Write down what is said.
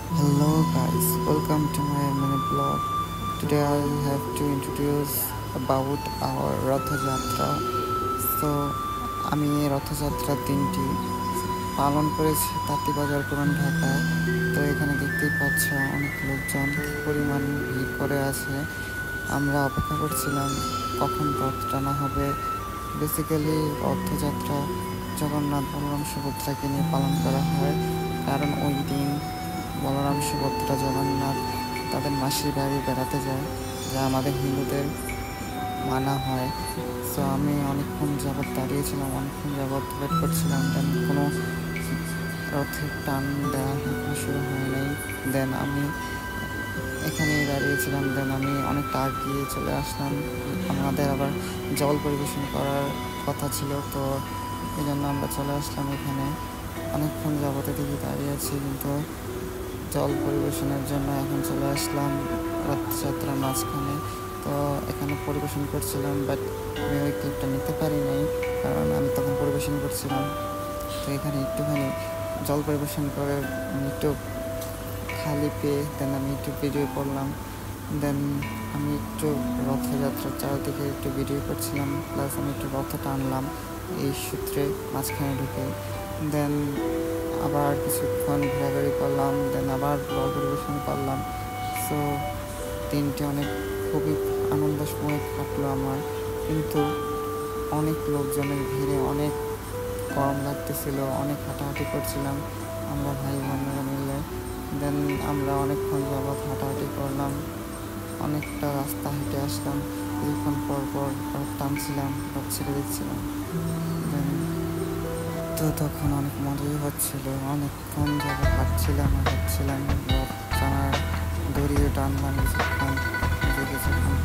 Hello guys, welcome to my mini blog. Today I have to introduce about our Ratha Jatra. So আমি রথযাত্রার দিনটি পালন করেছি তাঁতীবাজার পুরান ঢাকায়। তো এখানে দেখতেই পাচ্ছ অনেক লোকজন কি পরিমাণ ভিড় করে আছে। আমরা অপেক্ষা করছিলাম কখন রথ টানা হবে। বেসিক্যালি রথযাত্রা জগন্নাথ বলরাম সুভদ্রাকে নিয়ে পালন করা হয়, কারণ ওই দিন বলরাম সুভদ্রা জগন্নাথ তাদের মাসির বাড়ি বেড়াতে যায়, যা আমাদের হিন্দুদের মানা হয়। সো আমি অনেকক্ষণ যাবৎ দাঁড়িয়েছিলাম, অনেকক্ষণ যাবৎ ওয়েট করছিলাম, দেন কোনো রথের টান দেওয়া এখনো শুরু হয় নাই। দেন আমি এখানেই দাঁড়িয়েছিলাম, দেন আমি অনেকটা আগিয়ে চলে আসলাম। আমাদের আবার জল পরিবেশন করার কথা ছিল, তো এই জন্য আমরা চলে আসলাম এখানে। অনেকক্ষণ যাবত এদিকে দাঁড়িয়ে আছি, কিন্তু জল পরিবেশনের জন্য এখন চলে আসলাম রথযাত্রার মাঝখানে। তো এখানে পরিবেশন করছিলাম, বাট আমি ওই ক্লিপটা নিতে পারি নাই, কারণ আমি তখন পরিবেশন করছিলাম। তো এখানে একটুখানি জল পরিবেশন করে একটু খালি পেয়ে দেন আমি একটু ভিডিও করলাম। দেন আমি একটু রথযাত্রার চারিদিকে একটু ভিডিও করছিলাম, প্লাস আমি একটু রথ টানলাম এই সূত্রে মাঝখানে ঢুকে। দেন আবার কিছুক্ষণ ঘোরাঘুরি করলাম, দেন আবার ব্লগ পরিবেশন করলাম। সো দিনটি খুবই আনন্দময় কাটলো আমার, কিন্তু অনেক লোকজনের ভিড়ে অনেক গরম লাগতেছিল, অনেক হাঁটাহাঁটি করছিলাম আমরা ভাই বোনেরা মিলে। দেন আমরা অনেকক্ষণ যাবৎ হাঁটাহাঁটি করলাম, অনেকটা রাস্তা হেঁটে আসলাম। কিছুক্ষণ পর পর রথ টানছিলাম, রথ ছেড়ে দিচ্ছিলাম। দেন তো তখন অনেক মজাই হচ্ছিল, অনেকক্ষণ যাবৎ হাঁটছিলাম রথ টানার দড়িও টানলাম কিছুক্ষণ, কিছুক্ষণ